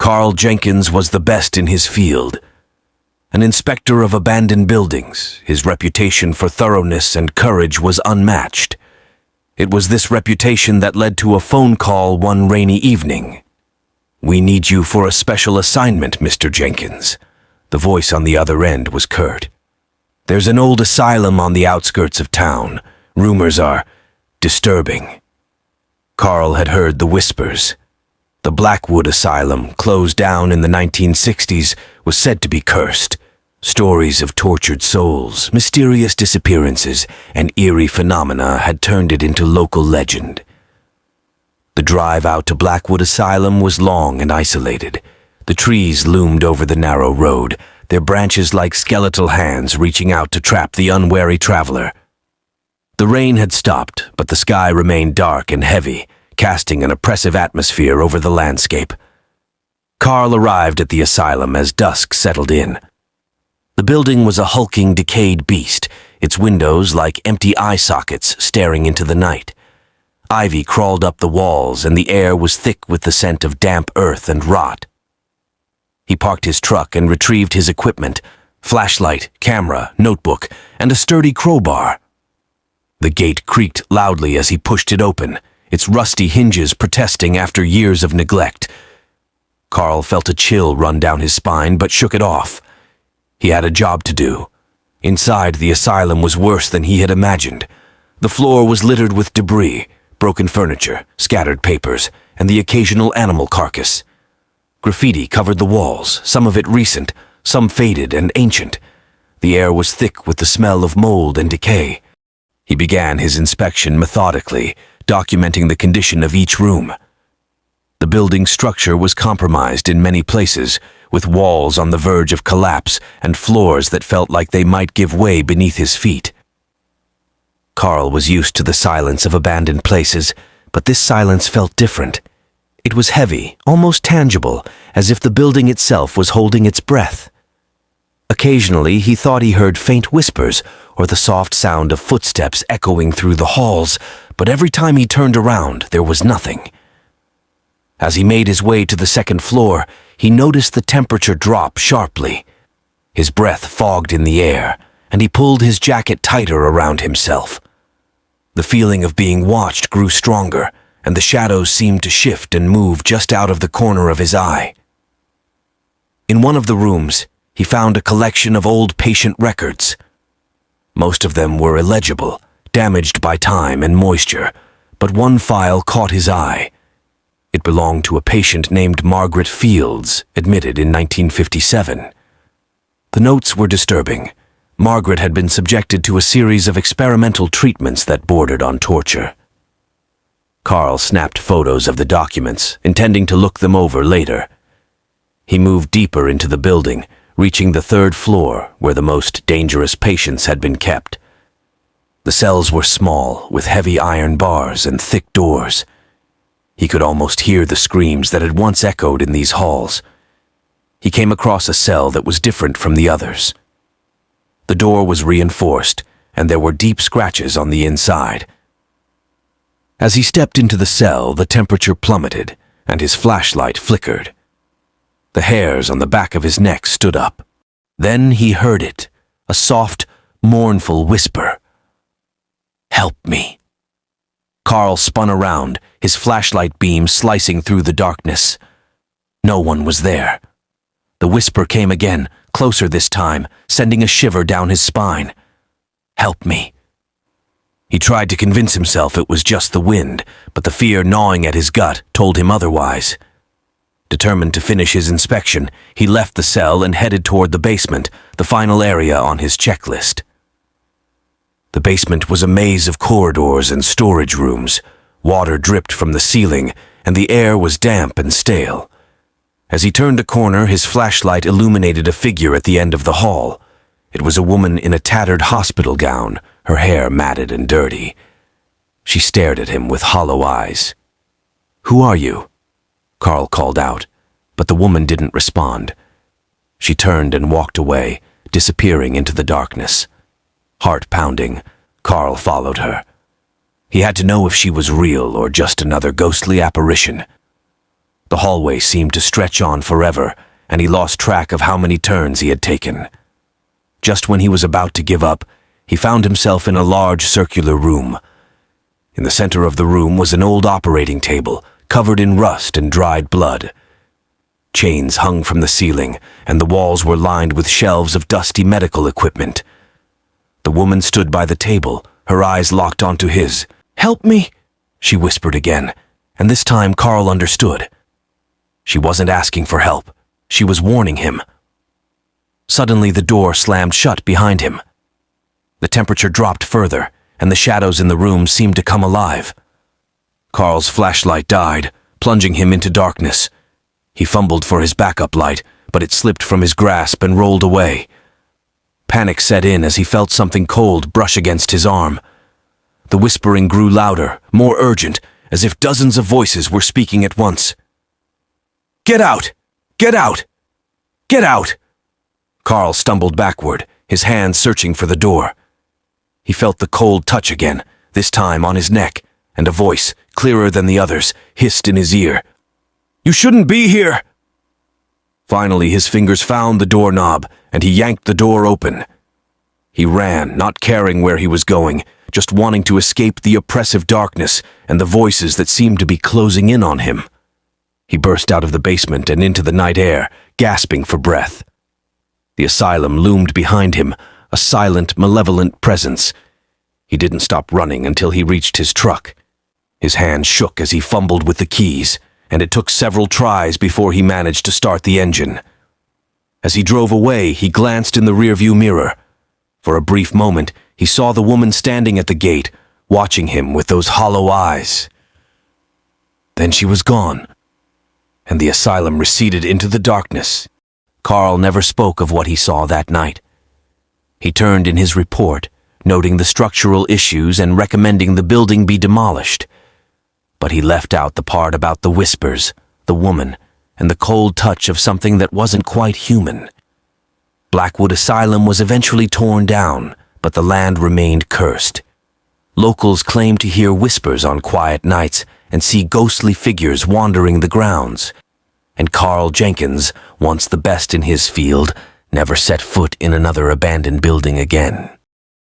Carl Jenkins was the best in his field. An inspector of abandoned buildings, his reputation for thoroughness and courage was unmatched. It was this reputation that led to a phone call one rainy evening. "We need you for a special assignment, Mr. Jenkins." The voice on the other end was curt. "There's an old asylum on the outskirts of town. Rumors are disturbing." Carl had heard the whispers. The Blackwood Asylum, closed down in the 1960s, was said to be cursed. Stories of tortured souls, mysterious disappearances, and eerie phenomena had turned it into local legend. The drive out to Blackwood Asylum was long and isolated. The trees loomed over the narrow road, their branches like skeletal hands reaching out to trap the unwary traveler. The rain had stopped, but the sky remained dark and heavy, casting an oppressive atmosphere over the landscape. Carl arrived at the asylum as dusk settled in. The building was a hulking, decayed beast, its windows like empty eye sockets staring into the night. Ivy crawled up the walls, and the air was thick with the scent of damp earth and rot. He parked his truck and retrieved his equipment: flashlight, camera, notebook, and a sturdy crowbar. The gate creaked loudly as he pushed it open, its rusty hinges protesting after years of neglect. Carl felt a chill run down his spine but shook it off. He had a job to do. Inside, the asylum was worse than he had imagined. The floor was littered with debris, broken furniture, scattered papers, and the occasional animal carcass. Graffiti covered the walls, some of it recent, some faded and ancient. The air was thick with the smell of mold and decay. He began his inspection methodically, documenting the condition of each room. The building's structure was compromised in many places, with walls on the verge of collapse and floors that felt like they might give way beneath his feet. Carl was used to the silence of abandoned places, but this silence felt different. It was heavy, almost tangible, as if the building itself was holding its breath. Occasionally, he thought he heard faint whispers or the soft sound of footsteps echoing through the halls, but every time he turned around, there was nothing. As he made his way to the second floor, he noticed the temperature drop sharply. His breath fogged in the air, and he pulled his jacket tighter around himself. The feeling of being watched grew stronger, and the shadows seemed to shift and move just out of the corner of his eye. In one of the rooms, he found a collection of old patient records. Most of them were illegible, damaged by time and moisture, but one file caught his eye. It belonged to a patient named Margaret Fields, admitted in 1957. The notes were disturbing. Margaret had been subjected to a series of experimental treatments that bordered on torture. Carl snapped photos of the documents, intending to look them over later. He moved deeper into the building, reaching the third floor where the most dangerous patients had been kept. The cells were small, with heavy iron bars and thick doors. He could almost hear the screams that had once echoed in these halls. He came across a cell that was different from the others. The door was reinforced, and there were deep scratches on the inside. As he stepped into the cell, the temperature plummeted, and his flashlight flickered. The hairs on the back of his neck stood up. Then he heard it, a soft, mournful whisper. "Help me." Carl spun around, his flashlight beam slicing through the darkness. No one was there. The whisper came again, closer this time, sending a shiver down his spine. "Help me." He tried to convince himself it was just the wind, but the fear gnawing at his gut told him otherwise. Determined to finish his inspection, he left the cell and headed toward the basement, the final area on his checklist. The basement was a maze of corridors and storage rooms. Water dripped from the ceiling, and the air was damp and stale. As he turned a corner, his flashlight illuminated a figure at the end of the hall. It was a woman in a tattered hospital gown, her hair matted and dirty. She stared at him with hollow eyes. "Who are you?" Carl called out, but the woman didn't respond. She turned and walked away, disappearing into the darkness. Heart pounding, Carl followed her. He had to know if she was real or just another ghostly apparition. The hallway seemed to stretch on forever, and he lost track of how many turns he had taken. Just when he was about to give up, he found himself in a large circular room. In the center of the room was an old operating table, covered in rust and dried blood. Chains hung from the ceiling, and the walls were lined with shelves of dusty medical equipment. The woman stood by the table, her eyes locked onto his. "Help me," she whispered again, and this time Carl understood. She wasn't asking for help. She was warning him. Suddenly the door slammed shut behind him. The temperature dropped further, and the shadows in the room seemed to come alive. Carl's flashlight died, plunging him into darkness. He fumbled for his backup light, but it slipped from his grasp and rolled away. Panic set in as he felt something cold brush against his arm. The whispering grew louder, more urgent, as if dozens of voices were speaking at once. "Get out! Get out! Get out!" Carl stumbled backward, his hands searching for the door. He felt the cold touch again, this time on his neck, and a voice, clearer than the others, hissed in his ear. "You shouldn't be here!" Finally, his fingers found the doorknob, and he yanked the door open. He ran, not caring where he was going, just wanting to escape the oppressive darkness and the voices that seemed to be closing in on him. He burst out of the basement and into the night air, gasping for breath. The asylum loomed behind him, a silent, malevolent presence. He didn't stop running until he reached his truck. His hands shook as he fumbled with the keys, and it took several tries before he managed to start the engine. As he drove away, he glanced in the rearview mirror. For a brief moment, he saw the woman standing at the gate, watching him with those hollow eyes. Then she was gone, and the asylum receded into the darkness. Carl never spoke of what he saw that night. He turned in his report, noting the structural issues and recommending the building be demolished. But he left out the part about the whispers, the woman, and the cold touch of something that wasn't quite human. Blackwood Asylum was eventually torn down, but the land remained cursed. Locals claimed to hear whispers on quiet nights and see ghostly figures wandering the grounds. And Carl Jenkins, once the best in his field, never set foot in another abandoned building again.